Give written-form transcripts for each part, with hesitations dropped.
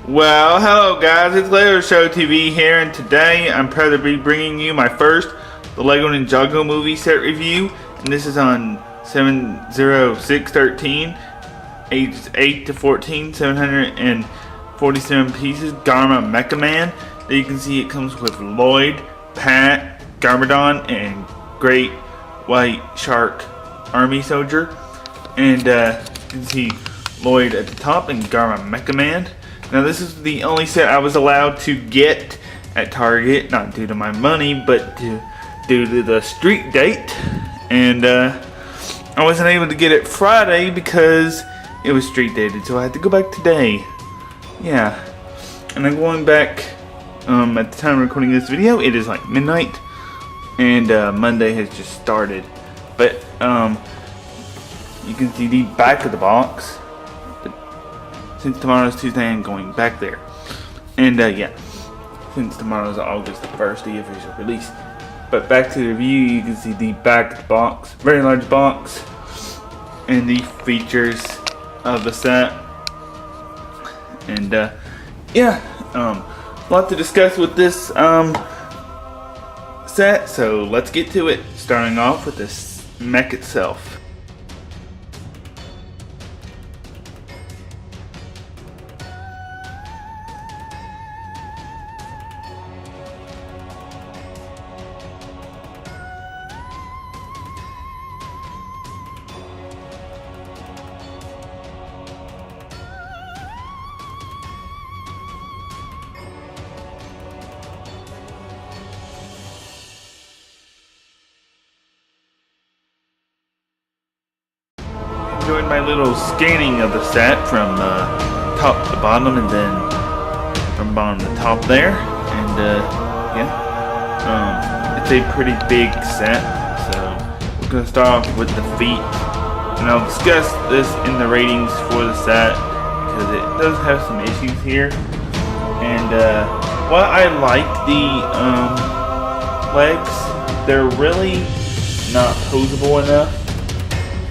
Well, hello guys, it's legoshowtv here, and today I'm proud to be bringing you my first the Lego Ninjago movie set review, and this is on 70613, ages 8 to 14, 747 pieces, Garma Mecha Man. There you can see it comes with Lloyd, Pat, Garmadon, and Great White Shark Army Soldier, and you can see Lloyd at the top and Garma Mecha Man. Now this is the only set I was allowed to get at Target, not due to my money, but due to the street date. And I wasn't able to get it Friday because it was street dated, so I had to go back today. Yeah, and I'm going back at the time of recording this video. It is like midnight, and Monday has just started. But you can see the back of the box. Since tomorrow's Tuesday, I'm going back there. And yeah, since tomorrow's August the 1st, the official release. But back to the review, you can see the back of the box. Very large box. And the features of the set. And yeah, a lot to discuss with this set. So let's get to it. Starting off with this mech itself. Enjoyed my little scanning of the set from top to bottom, and then from bottom to top there. And yeah, it's a pretty big set, so we're gonna start off with the feet, and I'll discuss this in the ratings for the set because it does have some issues here. And while I like the legs, they're really not posable enough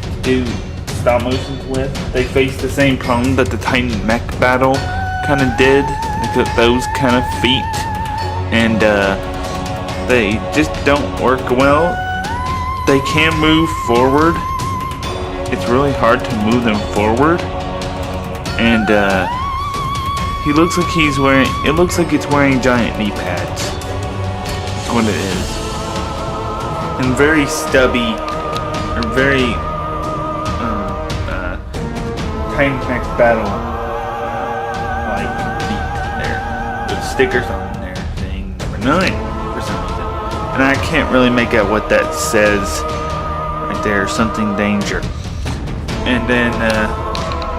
to do stop motions with. They face the same problem that the Titan Mech battle kind of did. They took those kind of feet, and they just don't work well. They can move forward. It's really hard to move them forward, and he looks like he's wearing. It looks like it's wearing giant knee pads. That's what it is, and very stubby, or very Titan Mech battle like feet there with stickers on there saying number 9 for some reason, and I can't really make out what that says right there. Something danger. And then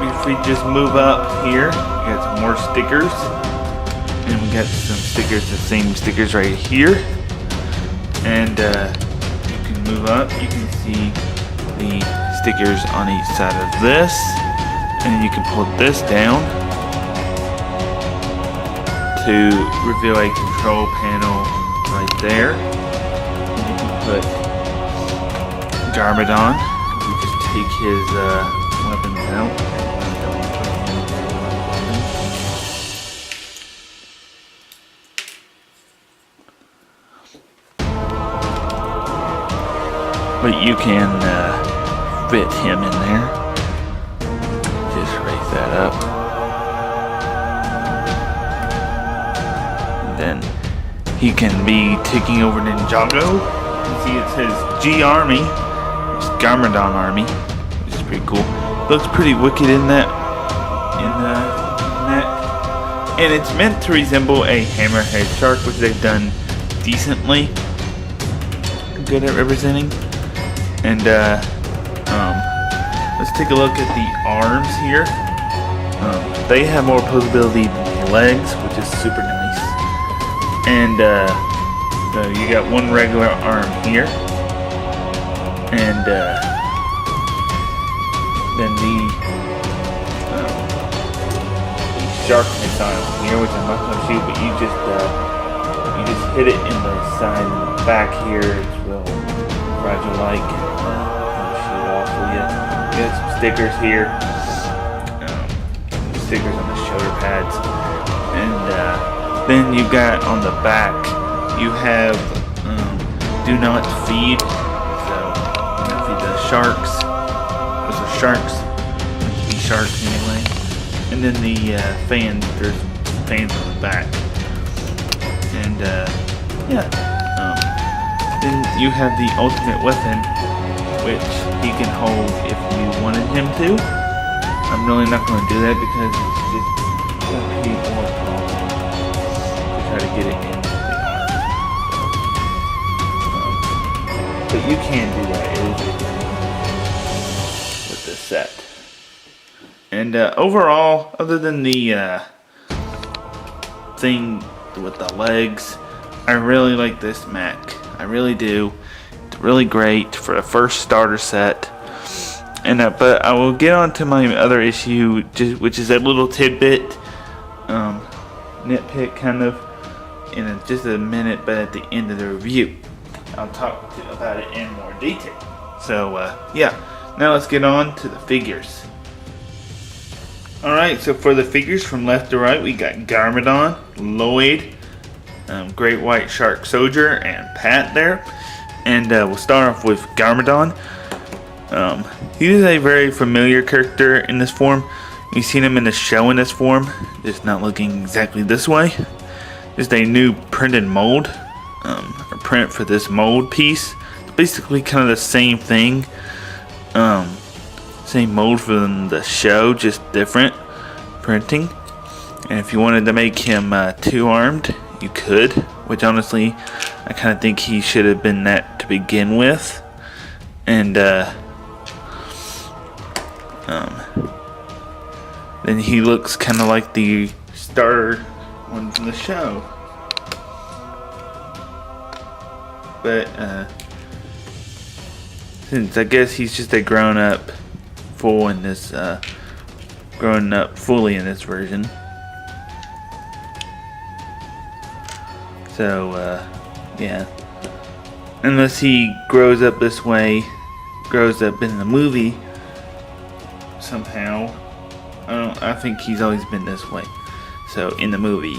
if we just move up here, we got some more stickers, and we got some stickers, the same stickers right here. And you can move up, you can see the stickers on each side of this. And you can pull this down to reveal a control panel right there. And you can put Garmadon. We just take his weapons out. But you can fit him in there. That up, and then he can be taking over Ninjago. You can see it says G Army, it's Garmadon Army, which is pretty cool. Looks pretty wicked in that, and it's meant to resemble a hammerhead shark, which they've done decently good at representing. And let's take a look at the arms here. They have more posability than the legs, which is super nice. And so you got one regular arm here, and then the shark missile here, which I'm not going to shoot, but you just hit it in the side and the back here. It's real fragile-like. I'll shoot it off for you. You got some stickers here. Stickers on the shoulder pads. Then you got on the back, you have do not feed. So feed the sharks. Those are sharks. Be sharks anyway. And then the fans. There's fans on the back. And then you have the ultimate weapon, which he can hold if you wanted him to. I'm really not going to do that because it's just going to be more problem to try to get it in the arm. But you can do that with this set. And overall, other than the thing with the legs, I really like this mech. I really do. It's really great for a first starter set. And but I will get on to my other issue, which is a little tidbit, nitpick kind of, in just a minute. But at the end of the review, I'll talk about it in more detail. So yeah, now let's get on to the figures. Alright, so for the figures from left to right, we got Garmadon, Lloyd, Great White Shark Soldier, and Pat there. And we'll start off with Garmadon. He is a very familiar character in this form. You've seen him in the show in this form, just not looking exactly this way. Just a new printed mold, or print for this mold piece. It's basically kind of the same thing. Same mold from the show, just different printing. And if you wanted to make him two-armed, you could, which honestly I kind of think he should have been that to begin with. And then he looks kind of like the starter one from the show. But since I guess he's just a grown-up full in this grown up fully in this version. So yeah, unless he grows up this way, grows up in the movie somehow. I think he's always been this way. So in the movie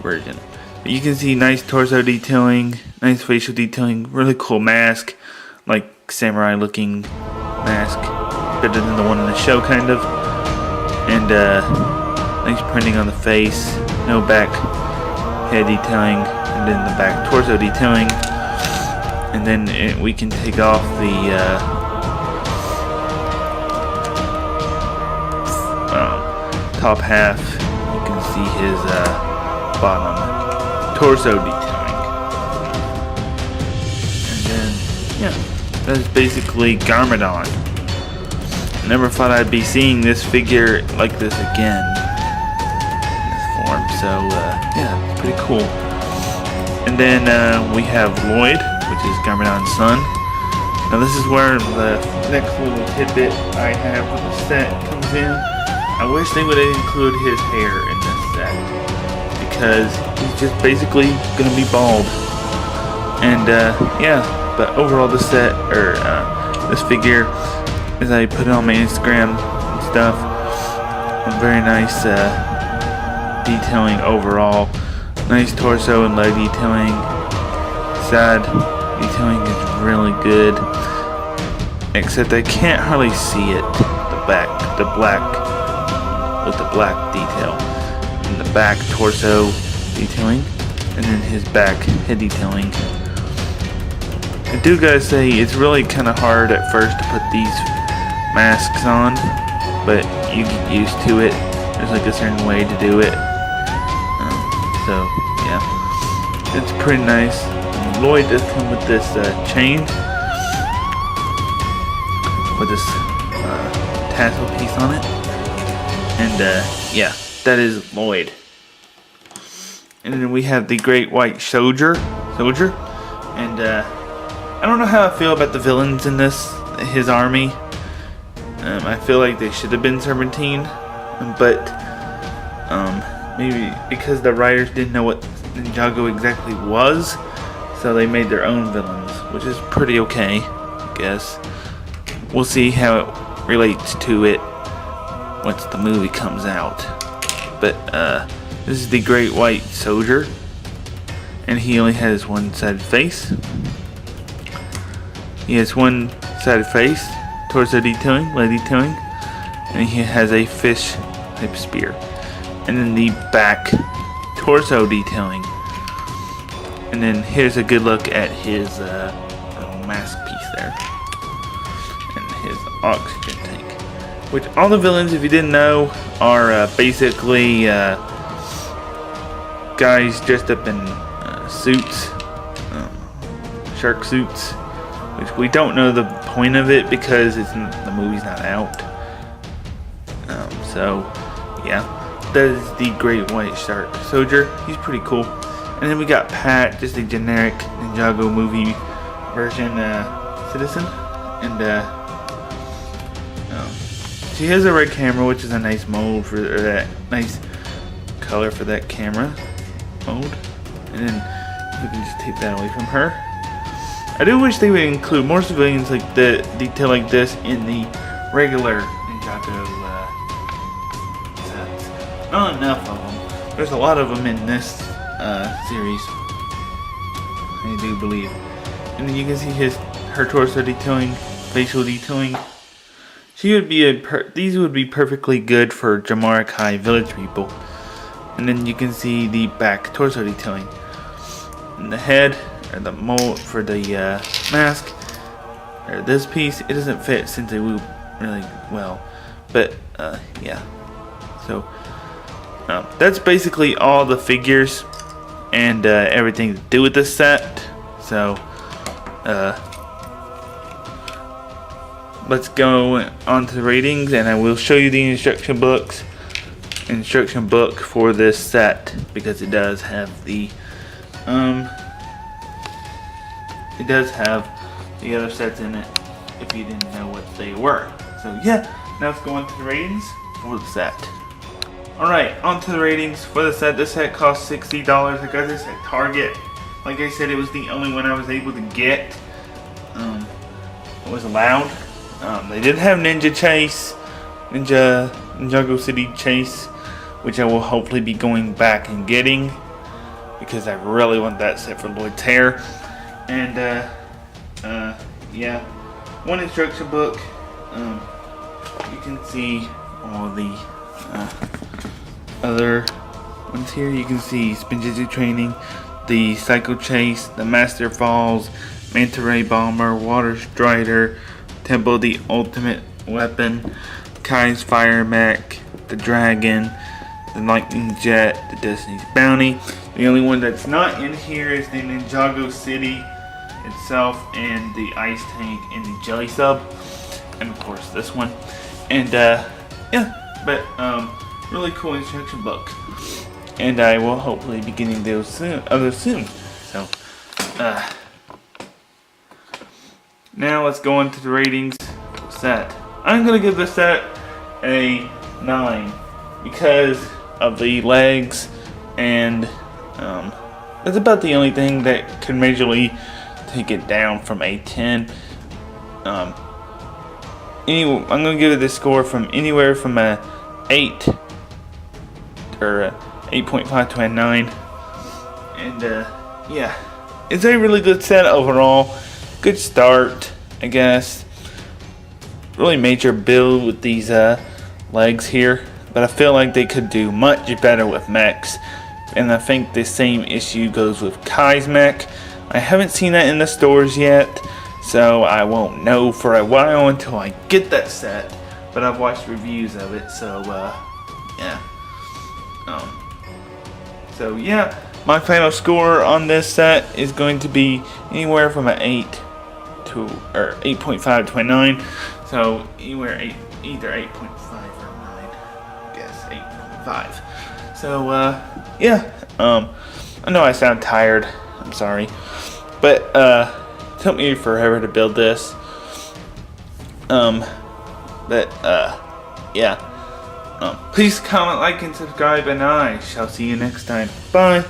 version, but you can see nice torso detailing, nice facial detailing, really cool mask, like samurai looking mask, better than the one in the show kind of. And nice printing on the face, no back head detailing, and then the back torso detailing. And then we can take off the top half. You can see his bottom torso detailing. And then yeah, that's basically Garmadon. Never thought I'd be seeing this figure like this again in this form. So yeah, it's pretty cool. And then we have Lloyd, which is Garmadon's son. Now this is where the next little tidbit I have with the set comes in. I wish they would include his hair in this set, because he's just basically gonna be bald. And yeah, but overall the set, or this figure, as I put it on my Instagram and stuff, a very nice detailing overall. Nice torso and leg detailing. Side detailing is really good, except I can't hardly see it. The back, the black, with the black detail, and the back torso detailing, and then his back head detailing. I do gotta say, it's really kind of hard at first to put these masks on, but you get used to it. There's like a certain way to do it. So yeah, it's pretty nice. And Lloyd does come with this chain, with this tassel piece on it. And yeah, that is Lloyd. And then we have the Great White Soldier. And I don't know how I feel about the villains in this, his army. I feel like they should have been Serpentine, but maybe because the writers didn't know what Ninjago exactly was, so they made their own villains, which is pretty okay, I guess. We'll see how it relates to it once the movie comes out. But This is the Great White Soldier, and he only has one-sided face. He has one-sided face, torso detailing, leg detailing, and he has a fish type spear. And then the back torso detailing. And then here's a good look at his little mask piece there. And his oxygen tank. Which all the villains, if you didn't know, are basically guys dressed up in suits, shark suits. Which we don't know the point of it because the movie's not out. So, yeah. That is the Great White Shark Soldier. He's pretty cool. And then we got Pat, just a generic Ninjago movie version citizen. And she has a red camera, which is a nice mold for that nice color for that camera mold. And then we can just take that away from her. I do wish they would include more civilians like the detail like this in the regular Ninjago sets. Not enough of them. There's a lot of them in this series, I do believe. And then you can see her torso detailing, facial detailing. She would be these would be perfectly good for Jamaica High village people. And then you can see the back torso detailing. And the head, or the mold for the mask, or this piece, it doesn't fit since it would really well. But yeah. So that's basically all the figures and everything to do with this set. So let's go on to the ratings, and I will show you the instruction book for this set, because it does have the other sets in it if you didn't know what they were. So yeah, now let's go on to the ratings for the set. Alright, on to the ratings for the set. This set cost $60. I got this at Target. Like I said, it was the only one I was able to get. It was allowed. They did have Ninjago City Chase, which I will hopefully be going back and getting, because I really want that set for Lloyd's hair. And yeah, one instruction book. You can see all the other ones here. You can see Spinjitzu Training, the Psycho Chase, the Master Falls, Manta Ray Bomber, Water Strider, Temple the Ultimate Weapon, Kai's Fire Mech, the Dragon, the Lightning Jet, the Destiny's Bounty. The only one that's not in here is the Ninjago City itself, and the Ice Tank, and the Jelly Sub, and of course this one. And yeah, but really cool instruction book, and I will hopefully be getting those soon. So now let's go into the ratings set. I'm gonna give this set a 9 because of the legs, and that's about the only thing that could majorly take it down from a 10. Anyway, I'm gonna give it this score from anywhere from a 8 or a 8.5 to a 9. And yeah, it's a really good set overall. Good start, I guess. Really major build with these legs here, but I feel like they could do much better with mechs. And I think the same issue goes with Kai's mech. I haven't seen that in the stores yet, so I won't know for a while until I get that set. But I've watched reviews of it, so yeah. So yeah, my final score on this set is going to be anywhere from an 8.5 to a 9. So anywhere either 8.5 or 9. I guess 8.5. So yeah. I know I sound tired. I'm sorry, but it took me forever to build this. Yeah. Please comment, like, and subscribe, and I shall see you next time. Bye.